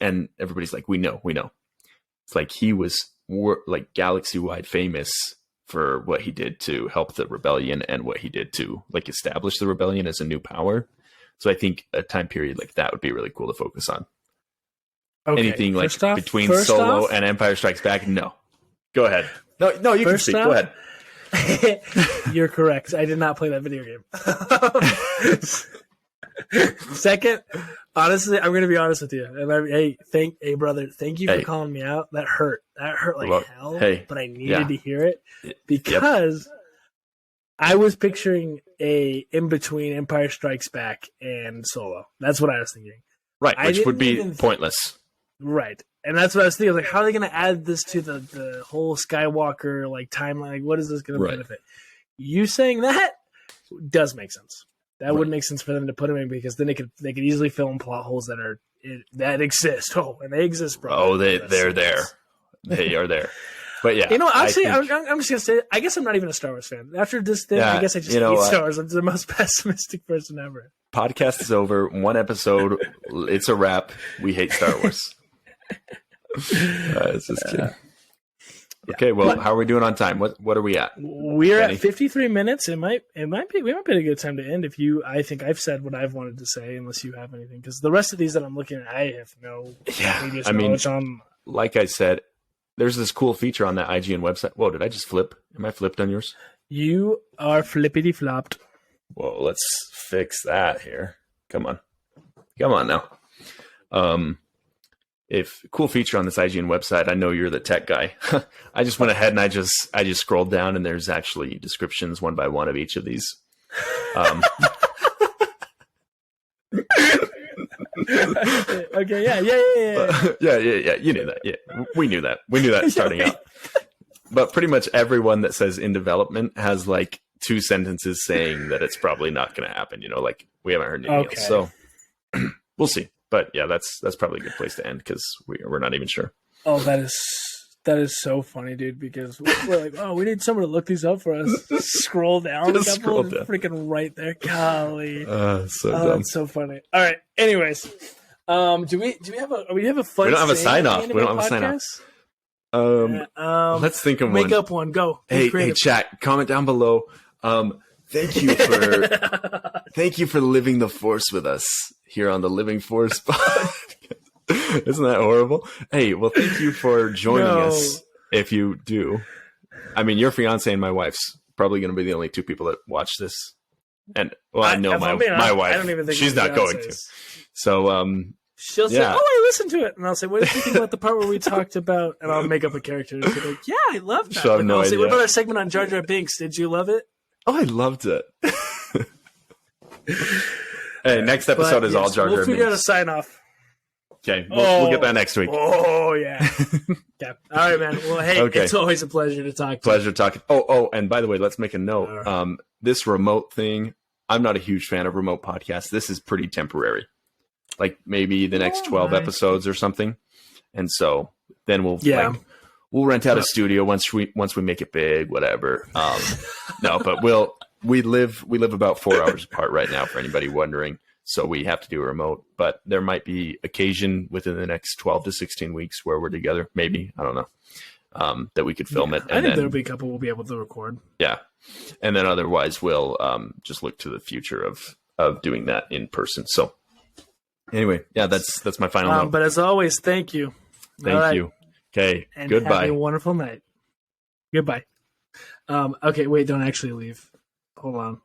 and everybody's like, we know. It's like he was like galaxy-wide famous for what he did to help the rebellion and what he did to like establish the rebellion as a new power. So I think a time period like that would be really cool to focus on. Okay. Anything like between Solo and Empire Strikes Back? No. Go ahead. No, you can speak. Go ahead. You're correct. I did not play that video game. Second, honestly, I'm going to be honest with you. And brother, thank you for calling me out. That hurt. That hurt like hell. But I needed to hear it because I was picturing a in between Empire Strikes Back and Solo. That's what I was thinking. Right, which would be pointless. Right. And that's what I was thinking. Like, how are they going to add this to the whole Skywalker like timeline? Like, what is this going to benefit? You saying that does make sense. That would make sense for them to put him in because then they could easily fill in plot holes that exist. Oh, and they exist, bro. Oh, they're there. They are there. But yeah, honestly, I'm just gonna say. I guess I'm not even a Star Wars fan. After this thing, I guess I just hate Star Wars. I'm the most pessimistic person ever. Podcast is over. One episode. It's a wrap. We hate Star Wars. It's just kidding. Okay, well, how are we doing on time? What are we at? We're at 53 minutes. We might be a good time to end I think I've said what I've wanted to say, unless you have anything. Because the rest of these that I'm looking at, I have no previous knowledge on. Like I said, there's this cool feature on that IGN website. Whoa, did I just flip? Am I flipped on yours? You are flippity flopped. Whoa, let's fix that here. Come on now. If cool feature on this IGN website, I know you're the tech guy. I just went ahead and I just scrolled down and there's actually descriptions one by one of each of these. Okay, yeah. Yeah. You knew that. Yeah, we knew that starting out. But pretty much everyone that says in development has like 2 sentences saying that it's probably not going to happen. You know, like we haven't heard anything else. So we'll see. But yeah, that's probably a good place to end because we're not even sure. Oh, that is so funny, dude. Because we're like, oh, we need someone to look these up for us. Scroll down a couple, freaking right there. Golly, so dumb. That's so funny. All right. Anyways, do we have a fun? We don't have a sign off. We don't have a sign off. Let's think of make one. up one. Go. Be Hey, creative. chat, comment down below. Thank you for living the Force with us here on the Living Force podcast. Isn't that horrible? Hey, well, thank you for joining us. If you do, I mean, your fiance and my wife's probably going to be the only two people that watch this. And well, I know my wife. I don't even think she's my not going fiance to. is. So, She'll say, Yeah. "Oh, I listened to it," and I'll say, "What did you think about the part where we talked about?" And I'll make up a character and she'll be like, "Yeah, I love that." She'll have no I'll say, idea. "What about our segment on Jar Jar Binks? Did you love it?" oh, I loved it. Hey, next episode is all Jar Jar We'll figure out a Binks. sign off. Okay, we'll get that next week. Oh yeah. Yeah. All right, man. Well, hey, Okay. it's always a pleasure to talk to you. Pleasure talking. Oh, and by the way, let's make a note. This remote thing, I'm not a huge fan of remote podcasts. This is pretty temporary. Like maybe the next 12 nice. episodes or something. And so then we'll we'll rent out a studio once we make it big, whatever. No, but we live about 4 hours apart right now for anybody wondering. So we have to do a remote, but there might be occasion within the next 12 to 16 weeks where we're together. Maybe, I don't know, that we could film it. And I think then, there'll be a couple we'll be able to record. yeah. And then otherwise we'll just look to the future of doing that in person. So anyway, yeah, that's my final note. But as always, thank you. Thank you. Okay. And Goodbye. have a wonderful night. Goodbye. Okay, wait, don't actually leave. Hold on.